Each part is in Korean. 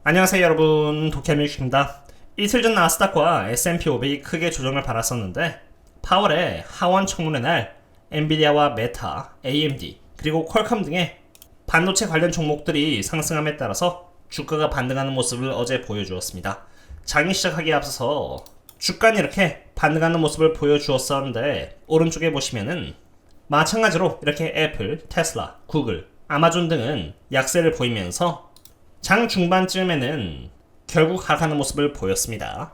안녕하세요 여러분, 도쿄뮤직입니다. 이틀 전 나스닥과 S&P 500이 크게 조정을 받았었는데 8월에 하원 청문회 날 엔비디아와 메타, AMD 그리고 퀄컴 등의 반도체 관련 종목들이 상승함에 따라서 주가가 반등하는 모습을 어제 보여주었습니다. 장이 시작하기에 앞서서 주가는 이렇게 반등하는 모습을 보여주었었는데 오른쪽에 보시면은 마찬가지로 이렇게 애플, 테슬라, 구글, 아마존 등은 약세를 보이면서 장 중반쯤에는 결국 하락하는 모습을 보였습니다.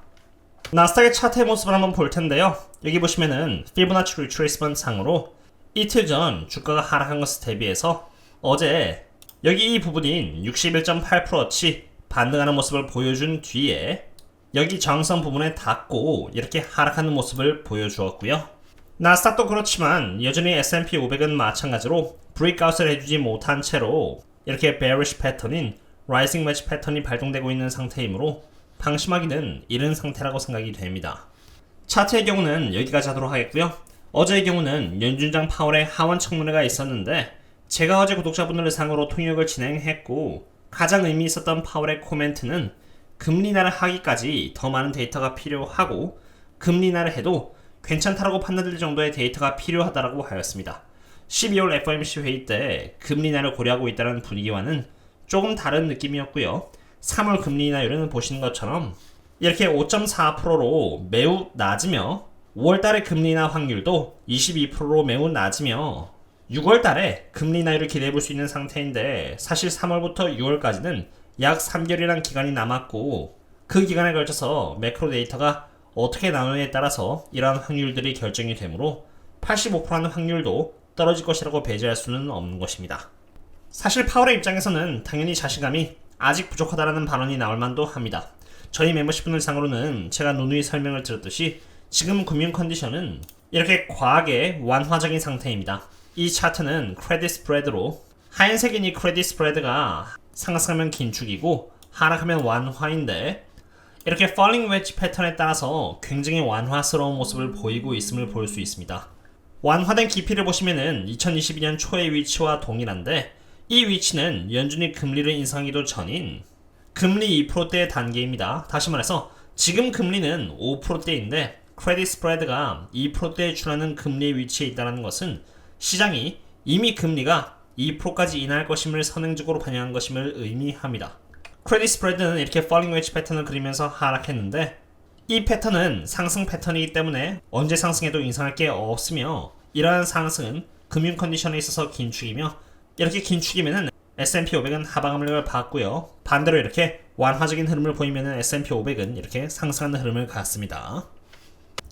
나스닥의 차트의 모습을 한번 볼 텐데요. 여기 보시면은 피보나치 리트레이스먼트 상으로 이틀 전 주가가 하락한 것에 대비해서 어제 여기 이 부분인 61.8%치 반등하는 모습을 보여준 뒤에 여기 저항선 부분에 닿고 이렇게 하락하는 모습을 보여주었고요. 나스닥도 그렇지만 여전히 S&P 500은 마찬가지로 브레이크아웃을 해주지 못한 채로 이렇게 bearish 패턴인 라이징 웨지 패턴이 발동되고 있는 상태이므로 방심하기는 이른 상태라고 생각이 됩니다. 차트의 경우는 여기까지 하도록 하겠고요. 어제의 경우는 연준장 파월의 하원 청문회가 있었는데 제가 어제 구독자분들 상으로 통역을 진행했고 가장 의미 있었던 파월의 코멘트는 금리 인하를 하기까지 더 많은 데이터가 필요하고 금리 인하를 해도 괜찮다라고 판단될 정도의 데이터가 필요하다라고 하였습니다. 12월 FOMC 회의 때 금리 인하를 고려하고 있다는 분위기와는 조금 다른 느낌이었고요. 3월 금리 인하율은 보시는 것처럼 이렇게 5.4%로 매우 낮으며 5월달에 금리 인하 확률도 22%로 매우 낮으며 6월달에 금리 인하율을 기대해볼 수 있는 상태인데 사실 3월부터 6월까지는 약 3개월이라는 기간이 남았고 그 기간에 걸쳐서 매크로 데이터가 어떻게 나오느냐에 따라서 이러한 확률들이 결정이 되므로 85%라는 확률도 떨어질 것이라고 배제할 수는 없는 것입니다. 사실 파월의 입장에서는 당연히 자신감이 아직 부족하다라는 발언이 나올 만도 합니다. 저희 멤버십분들 상으로는 제가 누누이 설명을 드렸듯이 지금 금융 컨디션은 이렇게 과하게 완화적인 상태입니다. 이 차트는 크레딧 스프레드로 하얀색인 이 크레딧 스프레드가 상승하면 긴축이고 하락하면 완화인데 이렇게 falling wedge 패턴에 따라서 굉장히 완화스러운 모습을 보이고 있음을 볼 수 있습니다. 완화된 깊이를 보시면은 2022년 초의 위치와 동일한데 이 위치는 연준이 금리를 인상하기도 전인 금리 2%대의 단계입니다. 다시 말해서 지금 금리는 5%대인데 크레딧 스프레드가 2%대에 준하는 금리의 위치에 있다는 것은 시장이 이미 금리가 2%까지 인하할 것임을 선행적으로 반영한 것임을 의미합니다. 크레딧 스프레드는 이렇게 falling wedge 패턴을 그리면서 하락했는데 이 패턴은 상승 패턴이기 때문에 언제 상승해도 인상할 게 없으며 이러한 상승은 금융 컨디션에 있어서 긴축이며 이렇게 긴축이면은 S&P 500은 하방 압력을 받고요. 반대로 이렇게 완화적인 흐름을 보이면은 S&P 500은 이렇게 상승하는 흐름을 갖습니다.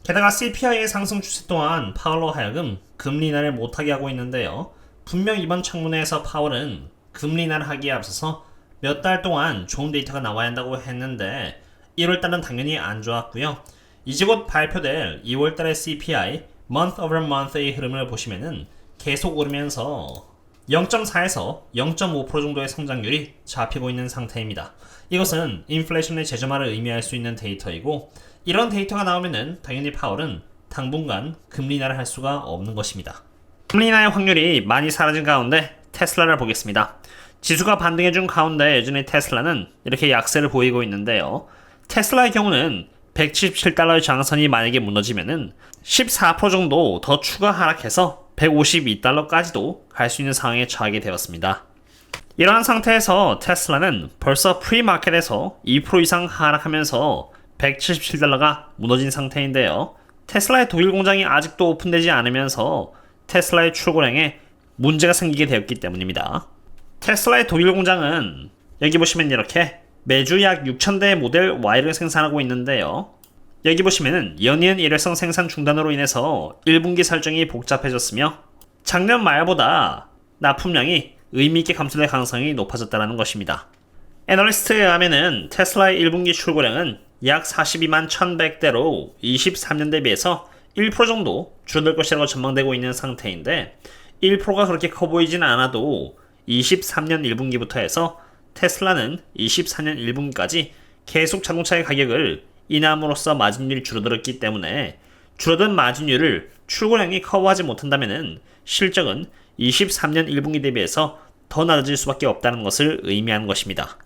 게다가 CPI의 상승 추세 또한 파월로 하여금 금리 인하를 못하게 하고 있는데요. 분명 이번 청문회에서 파월은 금리 인하를 하기에 앞서서 몇 달 동안 좋은 데이터가 나와야 한다고 했는데 1월달은 당연히 안 좋았고요. 이제 곧 발표될 2월달의 CPI month over month의 흐름을 보시면은 계속 오르면서 0.4에서 0.5% 정도의 성장률이 잡히고 있는 상태입니다. 이것은 인플레이션의 재점화를 의미할 수 있는 데이터이고 이런 데이터가 나오면은 당연히 파월은 당분간 금리 인하를 할 수가 없는 것입니다. 금리 인하의 확률이 많이 사라진 가운데 테슬라를 보겠습니다. 지수가 반등해준 가운데 여전히 테슬라는 이렇게 약세를 보이고 있는데요. 테슬라의 경우는 177달러의 저항선이 만약에 무너지면은 14% 정도 더 추가 하락해서 152달러까지도 갈 수 있는 상황에 처하게 되었습니다. 이러한 상태에서 테슬라는 벌써 프리마켓에서 2% 이상 하락하면서 177달러가 무너진 상태인데요. 테슬라의 독일 공장이 아직도 오픈되지 않으면서 테슬라의 출고량에 문제가 생기게 되었기 때문입니다. 테슬라의 독일 공장은 여기 보시면 이렇게 매주 약 6,000대의 모델 Y를 생산하고 있는데요. 여기 보시면은 연이은 일회성 생산 중단으로 인해서 1분기 설정이 복잡해졌으며 작년 말보다 납품량이 의미있게 감소될 가능성이 높아졌다는 것입니다. 애널리스트에 의하면은 테슬라의 1분기 출고량은 약 42만 1,100대로 23년 대비해서 1% 정도 줄어들 것이라고 전망되고 있는 상태인데 1%가 그렇게 커 보이진 않아도 23년 1분기부터 해서 테슬라는 24년 1분기까지 계속 자동차의 가격을 인함으로써 마진율이 줄어들었기 때문에 줄어든 마진율을 출고량이 커버하지 못한다면 실적은 23년 1분기 대비해서 더 낮아질 수밖에 없다는 것을 의미하는 것입니다.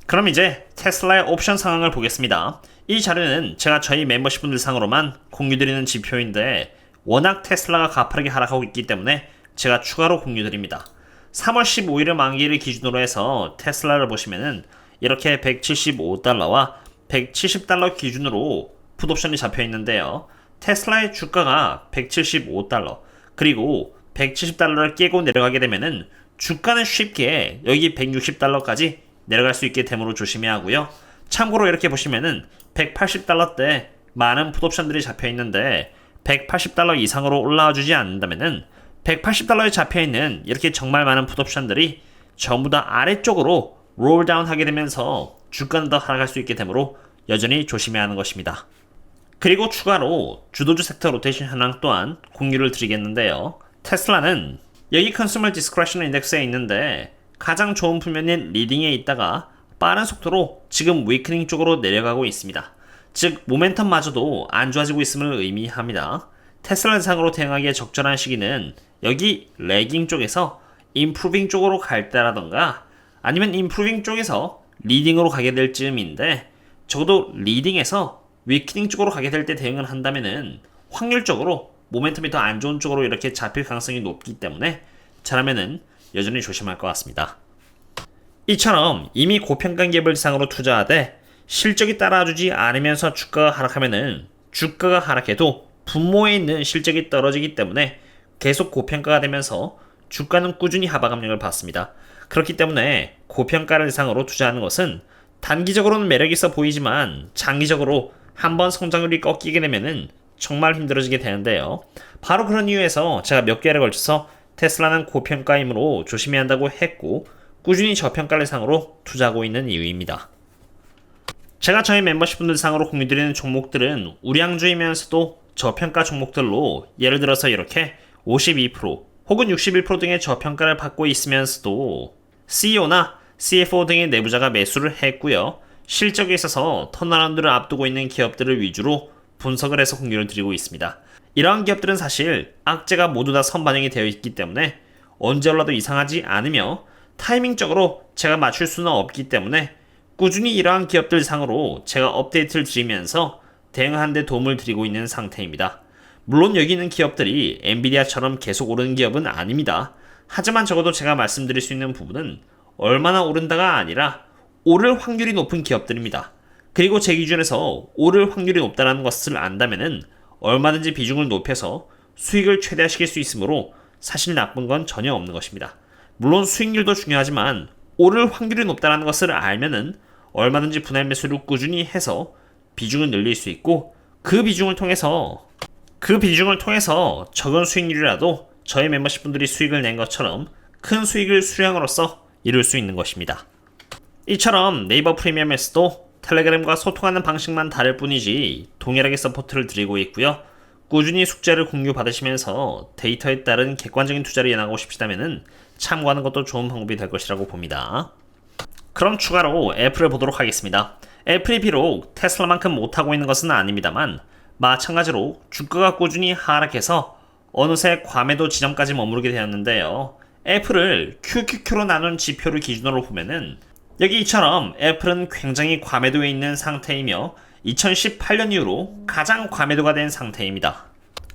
그럼 이제 테슬라의 옵션 상황을 보겠습니다. 이 자료는 제가 저희 멤버십 분들 상으로만 공유드리는 지표인데 워낙 테슬라가 가파르게 하락하고 있기 때문에 제가 추가로 공유드립니다. 3월 15일의 만기를 기준으로 해서 테슬라를 보시면은 이렇게 175달러와 170달러 기준으로 풋옵션이 잡혀 있는데요. 테슬라의 주가가 175달러 그리고 170달러를 깨고 내려가게 되면은 주가는 쉽게 여기 160달러까지 내려갈 수 있게 되므로 조심해야 하고요. 참고로 이렇게 보시면은 180달러대 많은 풋옵션들이 잡혀 있는데 180달러 이상으로 올라와 주지 않는다면은 180달러에 잡혀 있는 이렇게 정말 많은 풋옵션들이 전부 다 아래쪽으로 롤다운 하게 되면서 주가는 더 하락할 수 있게 되므로 여전히 조심해야 하는 것입니다. 그리고 추가로 주도주 섹터 로테이션 현황 또한 공유를 드리겠는데요. 테슬라는 여기 컨슈머 디스크레션 인덱스에 있는데 가장 좋은 풀면인 리딩에 있다가 빠른 속도로 지금 위크닝 쪽으로 내려가고 있습니다. 즉 모멘텀마저도 안 좋아지고 있음을 의미합니다. 테슬라 대상으로 대응하기에 적절한 시기는 여기 레깅 쪽에서 임프루빙 쪽으로 갈 때라던가 아니면 임프루빙 쪽에서 리딩으로 가게 될 즈음인데 적어도 리딩에서 위크닝 쪽으로 가게 될 때 대응을 한다면은 확률적으로 모멘텀이 더 안 좋은 쪽으로 이렇게 잡힐 가능성이 높기 때문에 잘하면은 여전히 조심할 것 같습니다. 이처럼 이미 고평가 기업을 대상으로 투자하되 실적이 따라주지 않으면서 주가가 하락하면은 주가가 하락해도 분모에 있는 실적이 떨어지기 때문에 계속 고평가가 되면서 주가는 꾸준히 하방 압력을 받습니다. 그렇기 때문에 고평가를 대상으로 투자하는 것은 단기적으로는 매력 있어 보이지만 장기적으로 한번 성장률이 꺾이게 되면은 정말 힘들어지게 되는데요. 바로 그런 이유에서 제가 몇 개월에 걸쳐서 테슬라는 고평가이므로 조심해야 한다고 했고 꾸준히 저평가 대상으로 투자하고 있는 이유입니다. 제가 저희 멤버십 분들 상으로 공유드리는 종목들은 우량주이면서도 저평가 종목들로 예를 들어서 이렇게 52% 혹은 61% 등의 저평가를 받고 있으면서도 CEO나 CFO 등의 내부자가 매수를 했고요. 실적에 있어서 턴어라운드를 앞두고 있는 기업들을 위주로 분석을 해서 공유를 드리고 있습니다. 이러한 기업들은 사실 악재가 모두 다 선반영이 되어 있기 때문에 언제 올라도 이상하지 않으며 타이밍적으로 제가 맞출 수는 없기 때문에 꾸준히 이러한 기업들 상으로 제가 업데이트를 드리면서 대응하는 데 도움을 드리고 있는 상태입니다. 물론 여기 있는 기업들이 엔비디아처럼 계속 오르는 기업은 아닙니다. 하지만 적어도 제가 말씀드릴 수 있는 부분은 얼마나 오른다가 아니라 오를 확률이 높은 기업들입니다. 그리고 제 기준에서 오를 확률이 높다는 것을 안다면은 얼마든지 비중을 높여서 수익을 최대화시킬 수 있으므로 사실 나쁜 건 전혀 없는 것입니다. 물론 수익률도 중요하지만 오를 확률이 높다는 것을 알면은 얼마든지 분할 매수를 꾸준히 해서 비중을 늘릴 수 있고 그 비중을 통해서 적은 수익률이라도 저희 멤버십 분들이 수익을 낸 것처럼 큰 수익을 수량으로서 이룰 수 있는 것입니다. 이처럼 네이버 프리미엄에서도 텔레그램과 소통하는 방식만 다를 뿐이지 동일하게 서포트를 드리고 있고요. 꾸준히 숙제를 공유 받으시면서 데이터에 따른 객관적인 투자를 이어나가고 싶으시다면 참고하는 것도 좋은 방법이 될 것이라고 봅니다. 그럼 추가로 애플을 보도록 하겠습니다. 애플이 비록 테슬라만큼 못하고 있는 것은 아닙니다만 마찬가지로 주가가 꾸준히 하락해서 어느새 과매도 지점까지 머무르게 되었는데요. 애플을 QQQ로 나눈 지표를 기준으로 보면은 여기 이처럼 애플은 굉장히 과매도에 있는 상태이며 2018년 이후로 가장 과매도가 된 상태입니다.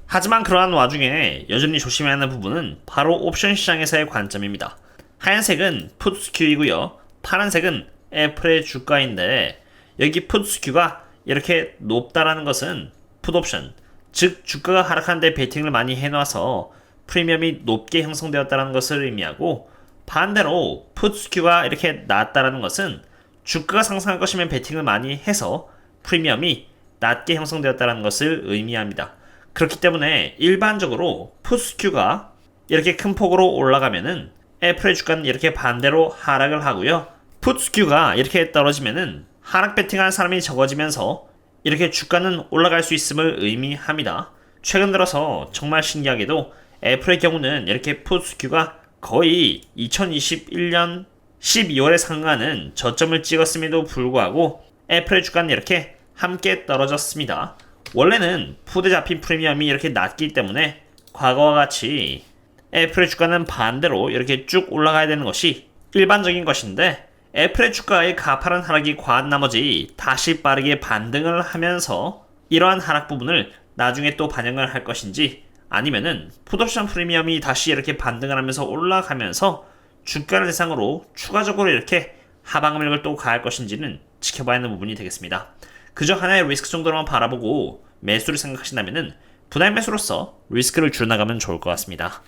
하지만 그러한 와중에 여전히 조심해야 하는 부분은 바로 옵션 시장에서의 관점입니다. 하얀색은 풋 스큐이고요. 파란색은 애플의 주가인데 여기 풋 스큐가 이렇게 높다라는 것은 풋 옵션, 즉 주가가 하락하는데 베팅을 많이 해놔서 프리미엄이 높게 형성되었다는 것을 의미하고 반대로 풋 스큐가 이렇게 낮다라는 것은 주가가 상승할 것이면 베팅을 많이 해서 프리미엄이 낮게 형성되었다는 것을 의미합니다. 그렇기 때문에 일반적으로 풋 스큐가 이렇게 큰 폭으로 올라가면은 애플의 주가는 이렇게 반대로 하락을 하고요. 풋 스큐가 이렇게 떨어지면은 하락 베팅하는 사람이 적어지면서 이렇게 주가는 올라갈 수 있음을 의미합니다. 최근 들어서 정말 신기하게도 애플의 경우는 이렇게 풋 스큐가 거의 2021년 12월에 상승하는 저점을 찍었음에도 불구하고 애플의 주가는 이렇게 함께 떨어졌습니다. 원래는 풋에 잡힌 프리미엄이 이렇게 낮기 때문에 과거와 같이 애플의 주가는 반대로 이렇게 쭉 올라가야 되는 것이 일반적인 것인데 애플의 주가의 가파른 하락이 과한 나머지 다시 빠르게 반등을 하면서 이러한 하락 부분을 나중에 또 반영을 할 것인지, 아니면은 풋옵션 프리미엄이 다시 이렇게 반등을 하면서 올라가면서 주가를 대상으로 추가적으로 이렇게 하방력을 또 가할 것인지는 지켜봐야 하는 부분이 되겠습니다. 그저 하나의 리스크 정도로만 바라보고 매수를 생각하신다면은 분할 매수로서 리스크를 줄여나가면 좋을 것 같습니다.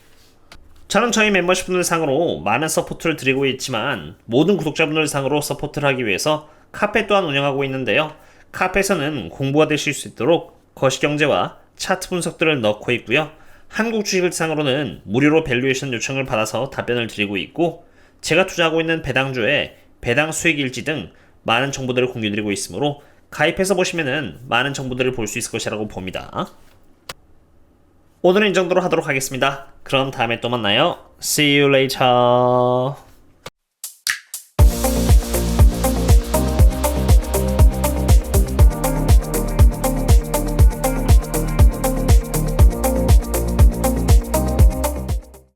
저는 저희 멤버십분들 상으로 많은 서포트를 드리고 있지만 모든 구독자분들 상으로 서포트를 하기 위해서 카페 또한 운영하고 있는데요. 카페에서는 공부가 되실 수 있도록 거시경제와 차트 분석들을 넣고 있고요. 한국 주식을 상으로는 무료로 밸류에이션 요청을 받아서 답변을 드리고 있고, 제가 투자하고 있는 배당주의 배당 수익일지 등 많은 정보들을 공유드리고 있으므로 가입해서 보시면은 많은 정보들을 볼 수 있을 것이라고 봅니다. 오늘은 이 정도로 하도록 하겠습니다. 그럼 다음에 또 만나요. See you later.